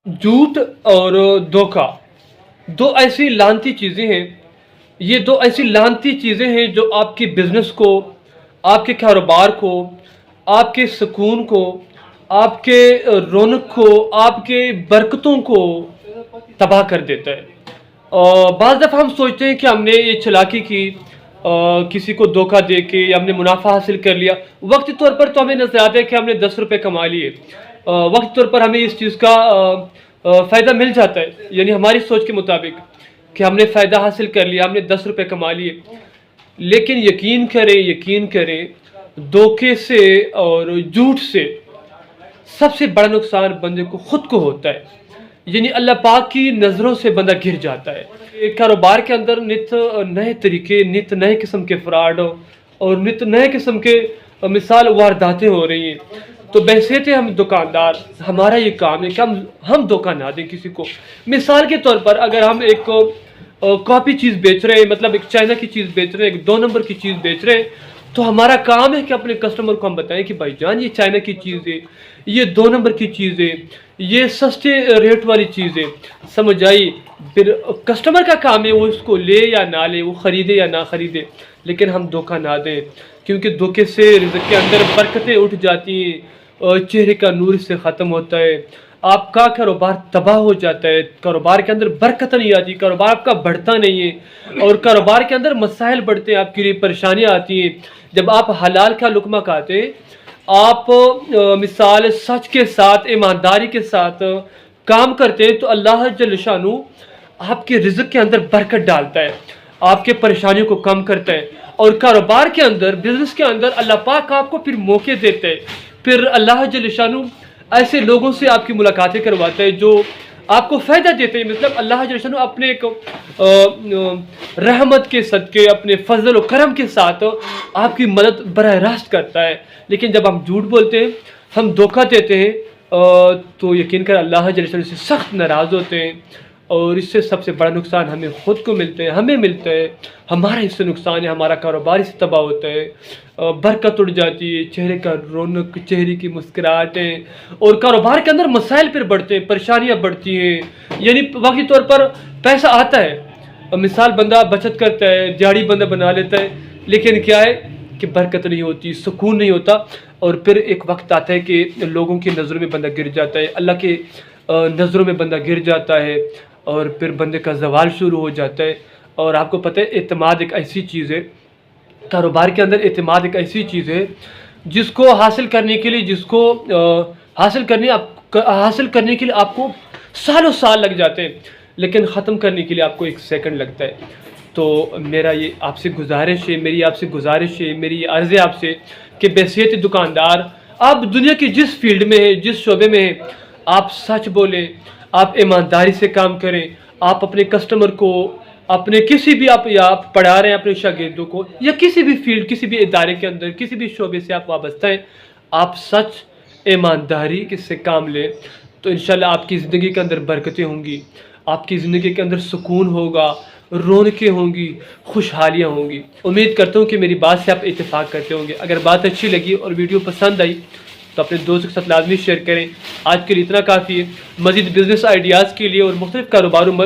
झूठ और धोखा दो ऐसी लानती चीज़ें हैं। ये दो ऐसी लानती चीज़ें हैं जो आपके बिजनेस को, आपके कारोबार को, आपके सुकून को, आपके रौनक को, आपके बरकतों को तबाह कर देता है। बाज़ दफ़ा हम सोचते हैं कि हमने ये चालाकी की, किसी को धोखा दे के या हमने मुनाफा हासिल कर लिया। वक्ती तौर पर तो हमें नजर आता है कि हमने 10 रुपये कमा लिए, वक्ती तौर पर हमें इस चीज़ का फ़ायदा मिल जाता है, यानी हमारी सोच के मुताबिक कि हमने फ़ायदा हासिल कर लिया, हमने 10 रुपये कमा लिए। लेकिन यकीन करें धोखे से और झूठ से सबसे बड़ा नुकसान बंदे को खुद को होता है, यानी अल्लाह पाक की नज़रों से बंदा गिर जाता है। एक कारोबार के अंदर नित नए तरीके, नित नए किस्म के फ्रॉड और नित नए किस्म के मिसाल वारदातें हो रही हैं। तो बहसीत हम दुकानदार, हमारा ये काम है कि हम धोखा ना दें किसी को। मिसाल के तौर पर अगर हम एक कॉपी चीज़ बेच रहे हैं, मतलब एक चाइना की चीज़ बेच रहे हैं, एक 2 नंबर की चीज़ बेच रहे हैं, तो हमारा काम है कि अपने कस्टमर को हम बताएं कि भाईजान ये चाइना की चीज़ है, ये 2 नंबर की चीज़ है, ये सस्ते रेट वाली चीज़ है, समझ आई। फिर कस्टमर का काम है वो इसको ले या ना ले, वो ख़रीदे या ना ख़रीदे, लेकिन हम धोखा ना दें, क्योंकि धोखे से रिज़्क़ के अंदर बरकतें उठ जाती हैं और चेहरे का नूर से ख़त्म होता है, आपका कारोबार तबाह हो जाता है, कारोबार के अंदर बरकत नहीं आती, कारोबार आपका बढ़ता नहीं है और कारोबार के अंदर मसाइल बढ़ते हैं, आपके लिए परेशानियाँ आती हैं। जब आप हलाल का लुक़मा खाते हैं, आप मिसाल सच के साथ, ईमानदारी के साथ काम करते हैं, तो अल्लाह जल्ल शानू आपके रिज़्क़ के अंदर बरकत डालता है, आपके परेशानियों को कम करता है। और कारोबार के अंदर, बिज़नेस के अंदर अल्लाह पाक आपको फिर मौके देते हैं, फिर अल्लाह जल्ल शानू ऐसे लोगों से आपकी मुलाकातें करवाता है जो आपको फ़ायदा देते हैं। मतलब अल्लाह जल्ल शानू अपने एक रहमत के सदके, अपने फजल और करम के साथ आपकी मदद बराह रास्त करता है। लेकिन जब हम झूठ बोलते हैं, हम धोखा देते हैं, तो यकीन कर अल्लाह जल्ल शानू से सख्त नाराज़ होते हैं और इससे सबसे बड़ा नुकसान हमें ख़ुद को मिलता है, हमें मिलता है, हमारा इससे नुकसान है, हमारा कारोबार इससे तबाह होता है, बरकत उड़ जाती है, चेहरे का रौनक, चेहरे की मुस्कुराहटें और कारोबार के अंदर मसाइल फिर बढ़ते हैं, परेशानियाँ बढ़ती हैं। यानी वाकई तौर पर पैसा आता है, मिसाल बंदा बचत करता है, दिहाड़ी बंदा बना लेता है, लेकिन क्या है कि बरकत नहीं होती, सुकून नहीं होता और फिर एक वक्त आता है कि लोगों की नज़रों में बंदा गिर जाता है, अल्लाह के नज़रों में बंदा गिर जाता है और फिर बंदे का ज़वाल शुरू हो जाता है। और आपको पता है एतमाद एक ऐसी चीज़ है, कारोबार के अंदर एतमाद एक ऐसी चीज़ है जिसको हासिल करने के लिए, हासिल करने के लिए आपको सालों साल लग जाते हैं, लेकिन ख़त्म करने के लिए आपको 1 सेकंड लगता है। तो मेरा ये आपसे गुजारिश है, मेरी ये अर्ज़ है आपसे कि बहसीत दुकानदार, आप दुनिया की जिस फील्ड में है, जिस शोबे में है, आप सच बोलें, आप ईमानदारी से काम करें, आप अपने कस्टमर को, अपने किसी भी आप पढ़ा रहे हैं अपने शागिर्दों को, या किसी भी फील्ड, किसी भी इदारे के अंदर, किसी भी शोबे से आप वाबस्ता हैं, आप सच ईमानदारी से काम लें, तो इंशाल्लाह आपकी ज़िंदगी के अंदर बरकतें होंगी, आपकी ज़िंदगी के अंदर सुकून होगा, रौनकें होंगी, खुशहालियाँ होंगी। उम्मीद करता हूँ कि मेरी बात से आप इत्तेफाक करते होंगे। अगर बात अच्छी लगी और वीडियो पसंद आई तो अपने दोस्तों के साथ लाजमी शेयर करें। आज के लिए इतना काफ़ी है। मज़ीद बिज़नेस आइडियाज़ के लिए और मुख्तलिफ़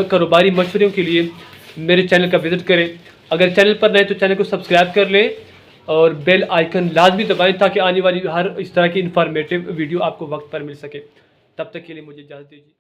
कारोबारी मशवरों के लिए मेरे चैनल का विज़िट करें। अगर चैनल पर नए तो चैनल को सब्सक्राइब कर लें और बेल आइकन लाजमी दबाएं ताकि आने वाली हर इस तरह की इंफॉर्मेटिव वीडियो आपको वक्त पर मिल सके। तब तक के लिए मुझे इजाज़त दीजिए।